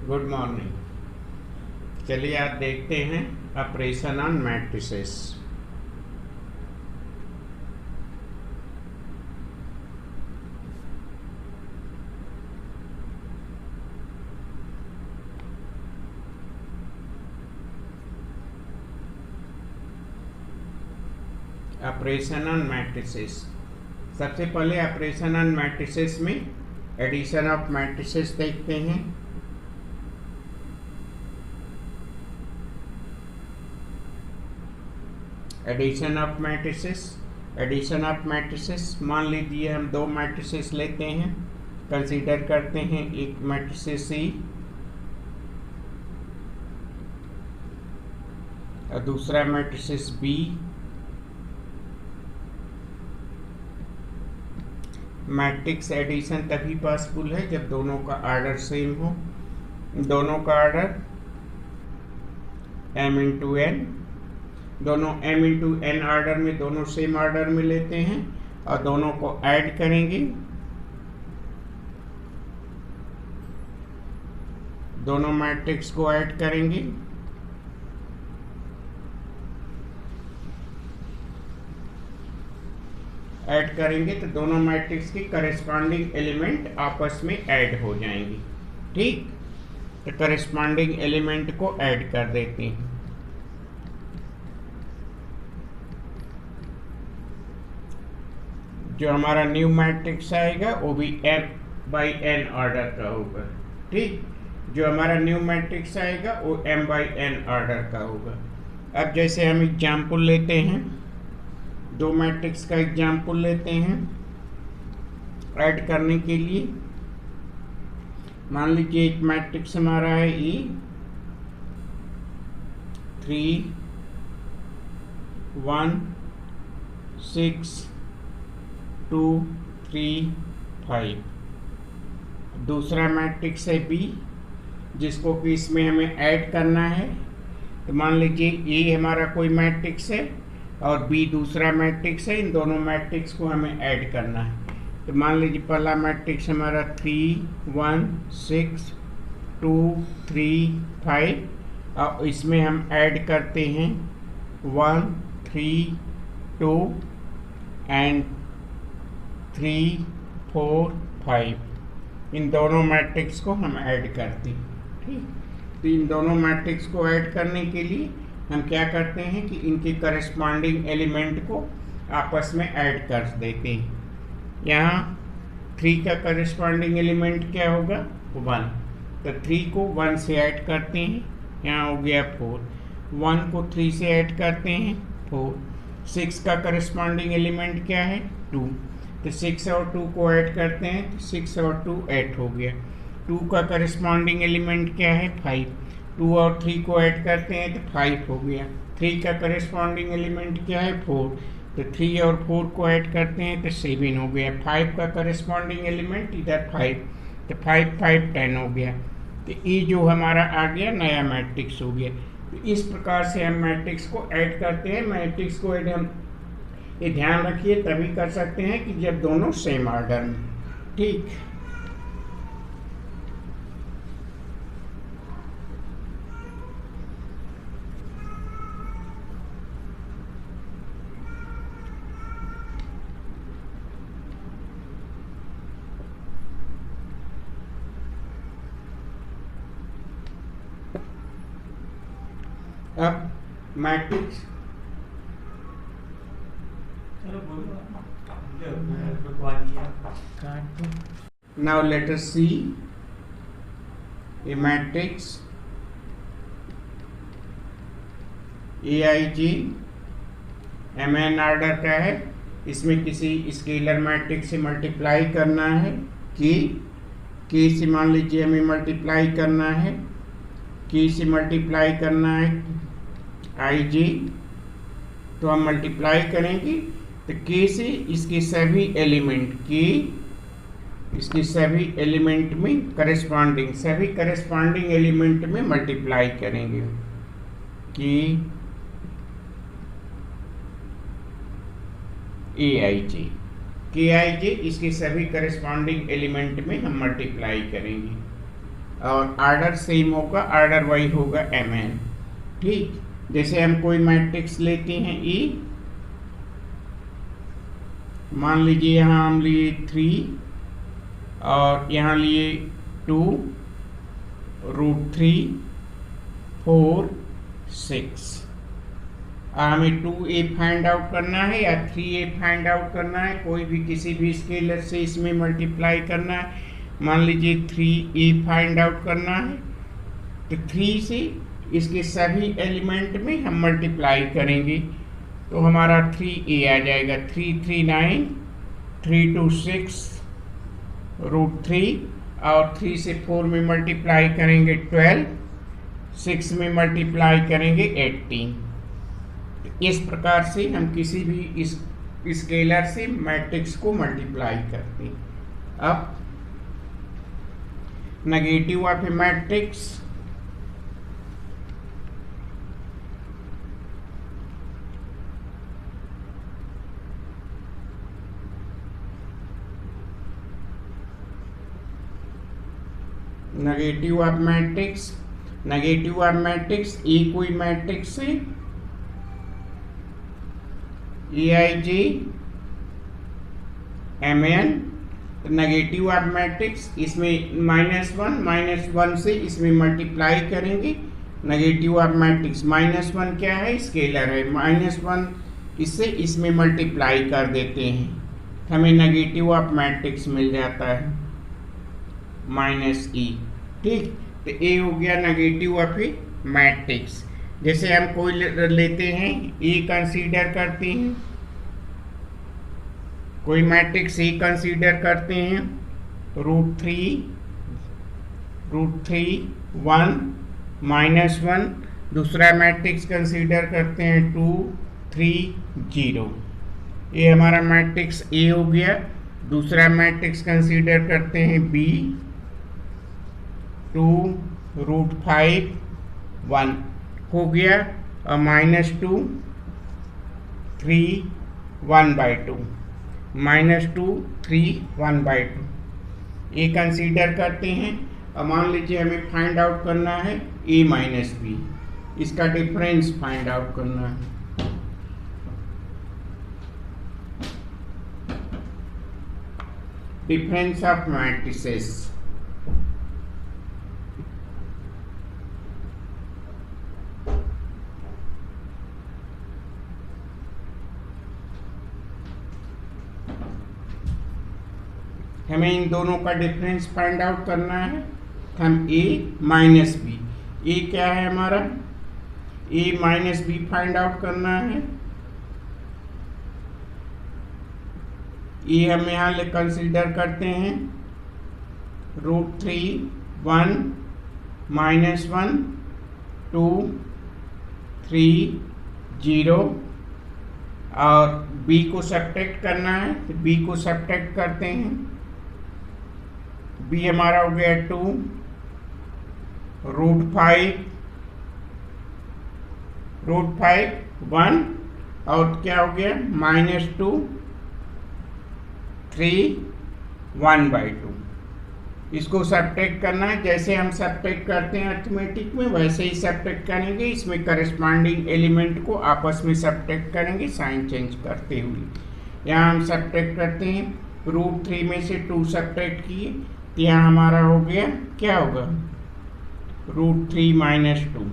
Good morning. चलिए आज देखते हैं operation on matrices. Operation on matrices. सबसे पहले ऑपरेशन ऑन मैट्रिसेस में एडिशन ऑफ मैट्रिसेस देखते हैं। एडिशन ऑफ मैट्रिसेस मान लीजिए हम दो मैट्रिसेस लेते हैं, कंसीडर करते हैं। एक मैट्रिसेस सी और दूसरा मैट्रिसेस बी। मैट्रिक्स एडिशन तभी पॉसिबल है जब दोनों का ऑर्डर सेम हो। दोनों का ऑर्डर m इंटू एन, दोनों m इंटू एन ऑर्डर में, दोनों सेम ऑर्डर में लेते हैं और दोनों को ऐड करेंगे। दोनों मैट्रिक्स को ऐड करेंगे। ऐड करेंगे तो दोनों मैट्रिक्स की करस्पॉन्डिंग एलिमेंट आपस में ऐड हो जाएंगे। ठीक, तो करस्पॉन्डिंग एलिमेंट को ऐड कर देते हैं। जो हमारा न्यू मैट्रिक्स आएगा वो भी m/n ऑर्डर का होगा। ठीक, जो हमारा न्यू मैट्रिक्स आएगा वो m/n ऑर्डर का होगा। अब जैसे हम एग्जाम्पल लेते हैं, दो मैट्रिक्स का एग्जाम्पल लेते हैं ऐड करने के लिए। मान लीजिए एक मैट्रिक्स हमारा है E 3 1 6 2 3 5। दूसरा मैट्रिक्स है B जिसको कि इसमें हमें ऐड करना है। तो मान लीजिए A हमारा कोई मैट्रिक्स है और B दूसरा मैट्रिक्स है। इन दोनों मैट्रिक्स को हमें ऐड करना है। तो मान लीजिए पहला मैट्रिक्स हमारा 3 1 6 2 3 5 और इसमें हम ऐड करते हैं 1 3 2 एंड 3 4 5। इन दोनों मैट्रिक्स को हम ऐड करते हैं। ठीक, तो इन दोनों मैट्रिक्स को ऐड करने के लिए हम क्या करते हैं कि इनके करस्पॉन्डिंग एलिमेंट को आपस में ऐड कर देते हैं। यहाँ 3 का करस्पॉन्डिंग एलिमेंट क्या होगा? 1। तो 3 को 1 से ऐड करते हैं, यहाँ हो गया 4। 1 को 3 से ऐड करते हैं 4। 6 का करस्पॉन्डिंग एलिमेंट क्या है? 2। तो 6 और 2 को ऐड करते हैं तो 6 और 2 8 हो गया। 2 का करस्पॉन्डिंग एलिमेंट क्या है? 5। 2 और 3 को ऐड करते हैं तो 5 हो गया। 3 का करस्पॉन्डिंग एलिमेंट क्या है? 4। तो 3 और 4 को ऐड करते हैं तो 7 हो गया। 5 का करस्पॉन्डिंग एलिमेंट इधर 5, तो 5 5 10 हो गया। तो ये जो हमारा आ गया नया मैट्रिक्स हो गया। तो इस प्रकार से हम मैट्रिक्स को ऐड करते हैं। मैट्रिक्स को ऐड हम ये ध्यान रखिए तभी कर सकते हैं कि जब दोनों सेम ऑर्डर में। ठीक, अब matrix now let us see a matrix aij mn order का है। इसमें किसी स्केलर मैट्रिक्स से मल्टीप्लाई करना है k से मान लीजिए हमें मल्टीप्लाई करना है, k से मल्टीप्लाई करना है ij। तो हम मल्टीप्लाई करेंगे तो k से इसके सभी एलिमेंट में सभी करस्पॉन्डिंग एलिमेंट में मल्टीप्लाई करेंगे कि के आई जे इसके सभी करस्पॉन्डिंग एलिमेंट में हम मल्टीप्लाई करेंगे। और आर्डर सेम होगा, आर्डर वही होगा mn। ठीक, जैसे हम कोई मैट्रिक्स लेते हैं E, मान लीजिए यहाँ हम लिए 3 और यहाँ लिए 2 √3 4 6। हमें 2a फाइंड आउट करना है या 3a फाइंड आउट करना है, कोई भी किसी भी स्केलर से इसमें मल्टीप्लाई करना है। मान लीजिए 3a फाइंड आउट करना है, तो 3 से इसके सभी एलिमेंट में हम मल्टीप्लाई करेंगे, तो हमारा 3a आ जाएगा। 3 3 9 3 2 6 √3 और 3 से 4 में मल्टीप्लाई करेंगे 12, 6 में मल्टीप्लाई करेंगे 18। इस प्रकार से हम किसी भी इस स्केलर से मैट्रिक्स को मल्टीप्लाई करते हैं। अब negative of A matrix, negative of matrix, negative of matrix A कोई मैट्रिक्स है EIJ MN, तो नेगेटिव ऑफ मैट्रिक्स इसमें -1 से इसमें मल्टीप्लाई करेंगे। नेगेटिव ऑफ मैट्रिक्स -1 क्या है, स्केलर है, -1 इससे इसमें मल्टीप्लाई कर देते हैं, हमें नेगेटिव ऑफ मैट्रिक्स मिल जाता है -e। ठीक, तो ए हो गया नेगेटिव ऑफ ए मैट्रिक्स। जैसे हम कोई लेते हैं ए कंसीडर करते हैं, कोई मैट्रिक्स ए कंसीडर करते हैं, √3 1 -1। दूसरा मैट्रिक्स कंसीडर करते हैं 2 3 0। ये हमारा मैट्रिक्स ए हो गया। दूसरा मैट्रिक्स कंसीडर करते हैं बी, 2 √5 1 हो गया, और -2 3 1/2, -2 3 1/2 ये कंसीडर करते हैं। और मान लीजिए हमें फाइंड आउट करना है a - b, इसका डिफरेंस फाइंड आउट करना है। डिफरेंस ऑफ मैट्रिसेस, हमें इन दोनों का डिफरेंस फाइंड आउट करना है। हम a - b, a क्या है हमारा, a - b फाइंड आउट करना है। ये हम यहाँ कंसीडर करते हैं √3 1 -1 2 3 0, और b को सब्ट्रैक्ट करना है, तो b को सब्ट्रैक्ट करते हैं। b हमारा हो गया 2 √5 1, और क्या हो गया -2 3 1/2। इसको सब्ट्रैक्ट करना है, जैसे हम सब्ट्रैक्ट करते हैं अर्थमेटिक में वैसे ही सब्ट्रैक्ट करेंगे। इसमें करस्पॉन्डिंग एलिमेंट को आपस में सब्ट्रैक्ट करेंगे साइन चेंज करते हुए। यहाँ हम सब्ट्रैक्ट करते हैं, √3 में से 2 सब्ट्रैक्ट किए, तो यहाँ हमारा हो गया, क्या होगा, √3 - 2,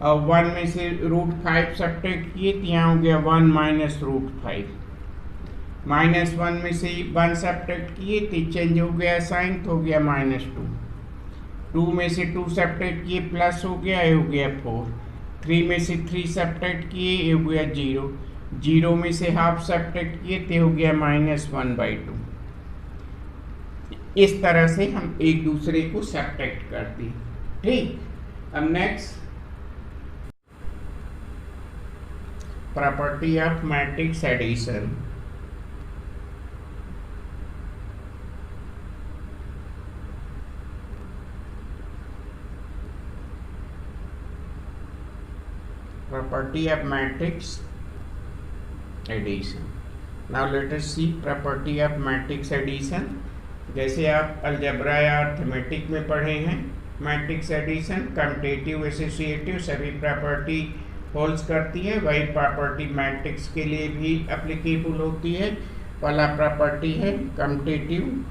और 1 में से √5 सब्ट्रैक्ट किए, तो यहाँ हो गया 1 - √5। -1 में से 1 सब्ट्रैक्ट किए तो चेंज हो गया साइन, तो हो गया -2। 2 में से 2 सब्ट्रैक्ट किए प्लस हो गया, ये हो गया 4। 3 में से 3 सब्ट्रैक्ट किए, ये हो गया 0। 0 में से हाफ सब्ट्रैक्ट किए, तो हो गया -1/2। इस तरह से हम एक दूसरे को सब्ट्रैक्ट करते हैं। ठीक, अब next property of matrix addition. property of matrix addition. Now let us see property of matrix addition. जैसे आप अलजेब्रा या अर्थमेटिक में पढ़े हैं, मैट्रिक्स एडिशन कम्यूटेटिव एसोसिएटिव सभी प्रॉपर्टी होल्ड्स करती है, वही प्रॉपर्टी मैट्रिक्स के लिए भी एप्लीकेबल होती है। पहला प्रॉपर्टी है कम्यूटेटिव,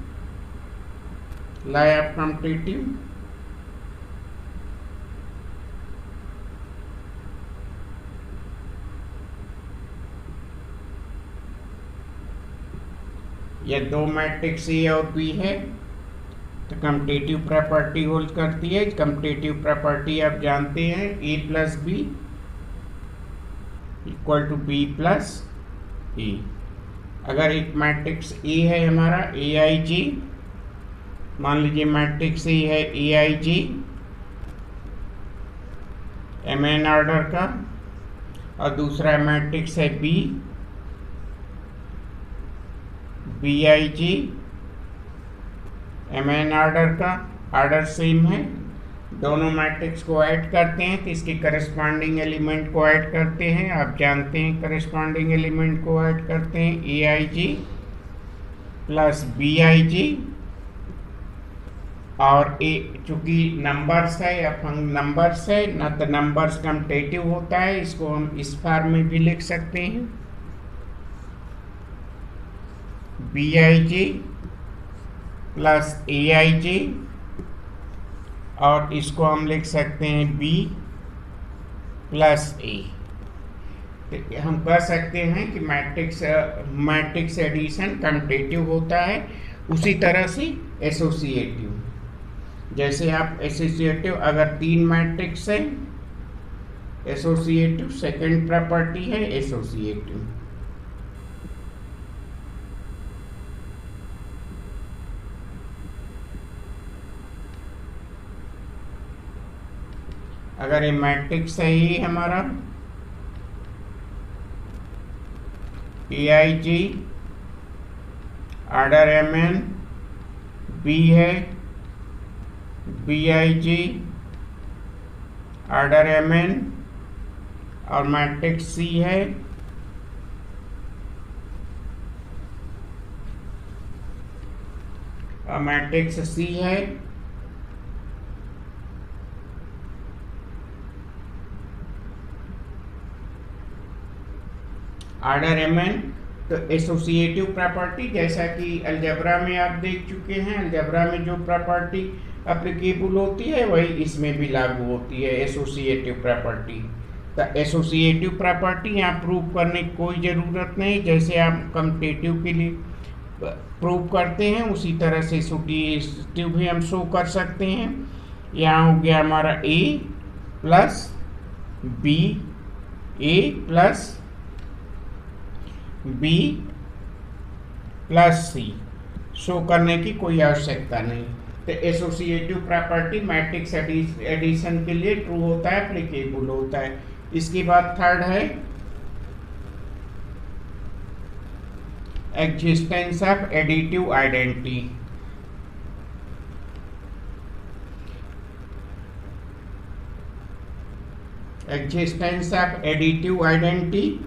लॉ ऑफ कम्यूटेटिव। यह दो मैट्रिक्स ए और बी है तो कम्यूटेटिव प्रॉपर्टी होल्ड करती है। कम्यूटेटिव प्रॉपर्टी आप जानते हैं, A plus B equal to B plus A. अगर एक मैट्रिक्स ए है हमारा ए आई जी, मान लीजिए मैट्रिक्स ए है A I J M N order का, और दूसरा मैट्रिक्स है B B I J M N order का, ऑर्डर सेम है, दोनों मैट्रिक्स को ऐड करते हैं तो इसके करस्पॉन्डिंग एलिमेंट को ऐड करते हैं। आप जानते हैं करस्पॉन्डिंग एलिमेंट को ऐड करते हैं ए I ji plus B I जी, और ए चूंकि नंबर्स है या नंबर्स है ना, तो नंबर्स कम्यूटेटिव होता है, इसको हम इस फॉर्म में भी लिख सकते हैं B I ji plus A I जी, और इसको हम लिख सकते हैं बी प्लस ए। तो हम कह सकते हैं कि मैट्रिक्स एडिशन कम्यूटेटिव होता है। उसी तरह से एसोसिएटिव, जैसे आप एसोसिएटिव अगर तीन मैट्रिक्स है एसोसिएटिव, सेकंड प्रॉपर्टी है एसोसिएटिव। अगर ये मैट्रिक्स है ही हमारा A I J order M N, B है B I J order M N, और मैट्रिक्स सी है और मैट्रिक्स सी है ऑर्डर एम एन। तो एसोसिएटिव प्रॉपर्टी जैसा कि अलजेब्रा में आप देख चुके हैं, अलजेब्रा में जो प्रॉपर्टी एप्लीकेबल होती है वही इसमें भी लागू होती है, एसोसिएटिव प्रॉपर्टी। तो एसोसिएटिव प्रॉपर्टी यहाँ प्रूव करने की कोई ज़रूरत नहीं, जैसे आप कम्यूटेटिव के लिए प्रूव करते हैं उसी तरह से एसोसिएटिव भी हम शो कर सकते हैं। यहाँ हो गया हमारा ए प्लस बी, ए प्लस बी प्लस सी, शो करने की कोई आवश्यकता नहीं। तो एसोसिएटिव प्रॉपर्टी मैट्रिक्स एडिशन के लिए ट्रू होता है, एप्लीकेबल होता है। इसके बाद थर्ड है existence of additive identity. Existence of additive identity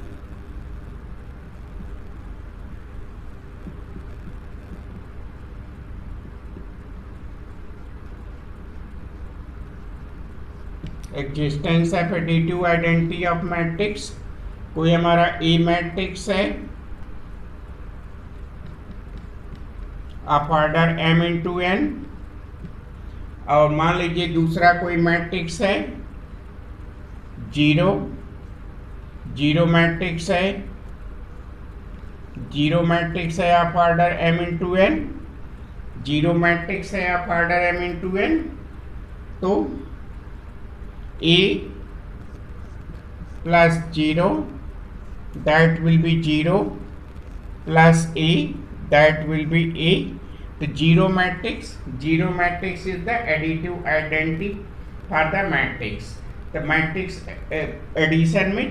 existence of additive identity of matrix. कोई हमारा ए मैट्रिक्स है of order m into N, और मान लीजिए दूसरा कोई मैट्रिक्स है जीरो, जीरो मैट्रिक्स है, जीरो मैट्रिक्स है of order m into N, zero matrix है of order m into N. तो A plus 0 that will be 0 plus A that will be A. The zero matrix is the additive identity for the matrix. The matrix addition में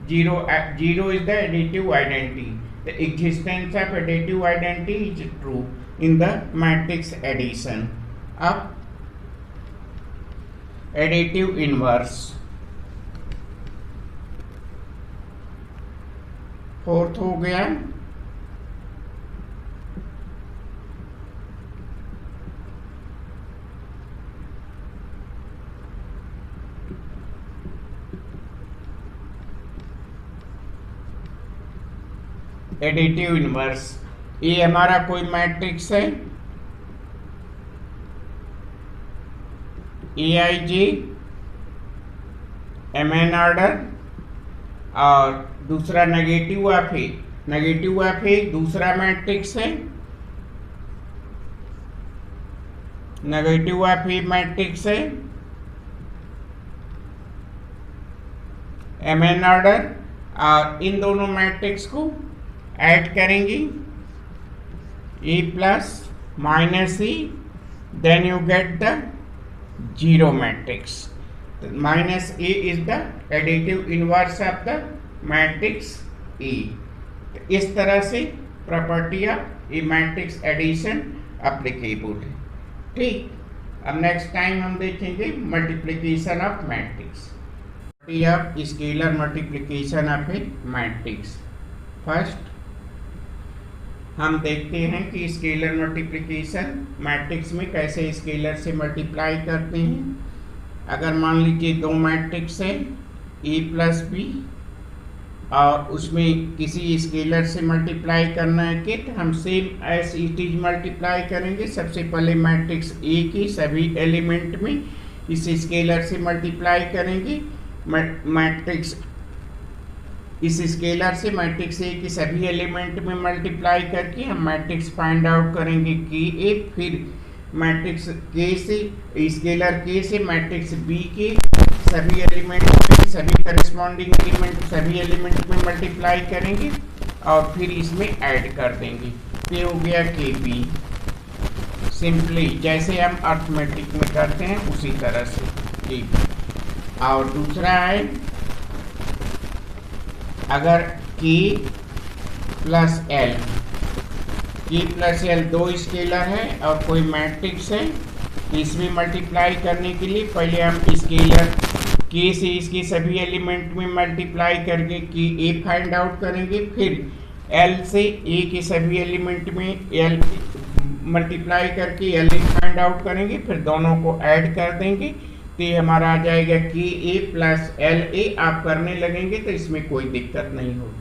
zero is the additive identity. The existence of additive identity is true in the matrix addition. अब additive inverse, fourth हो गया additive inverse. ये हमारा कोई matrix है AIJ MN order, और दूसरा negative of A, negative of A दूसरा मैट्रिक्स है, नेगेटिव ऑफ ए मैट्रिक्स है MN ऑर्डर, और इन दोनों मैट्रिक्स को ऐड करेंगे A plus minus E, then you get the zero matrix. Minus A is the additive inverse of the matrix E। इस तरह से property of A matrix addition applicable है। ठीक, अब नेक्स्ट टाइम हम देखेंगे multiplication of matrix, of scalar multiplication of A matrix. First हम देखते हैं कि स्केलर मल्टीप्लिकेशन मैट्रिक्स में कैसे स्केलर से मल्टीप्लाई करते हैं। अगर मान लीजिए दो मैट्रिक्स है A प्लस बी, और उसमें किसी स्केलर से मल्टीप्लाई करना है कि तो हम same as it is multiply करेंगे। सबसे पहले मैट्रिक्स A की सभी एलिमेंट में इस स्केलर से मल्टीप्लाई करेंगे। मैट्रिक्स इस स्केलर से मैट्रिक्स A की सभी एलिमेंट में मल्टीप्लाई करके हम मैट्रिक्स फाइंड आउट करेंगे कि A, फिर मैट्रिक्स K से स्केलर K से मैट्रिक्स B के सभी एलिमेंट में, सभी करस्पॉन्डिंग एलिमेंट सभी एलिमेंट में मल्टीप्लाई करेंगे और फिर इसमें ऐड कर देंगे। ये हो गया KB। सिंपली जैसे हम अर्थमेटिक में करते हैं उसी तरह से। ठीक, और दूसरा है अगर K plus L, K plus L दो स्केलर है और कोई मैट्रिक्स है, इसमें मल्टीप्लाई करने के लिए पहले हम स्केलर K से इसके सभी एलिमेंट में मल्टीप्लाई करके कि A फाइंड आउट करेंगे, फिर L से A के सभी एलिमेंट में L मल्टीप्लाई करके L फाइंड आउट करेंगे, फिर दोनों को ऐड कर देंगे तो ये हमारा आ जाएगा कि A प्लस LA। आप करने लगेंगे तो इसमें कोई दिक्कत नहीं होगी।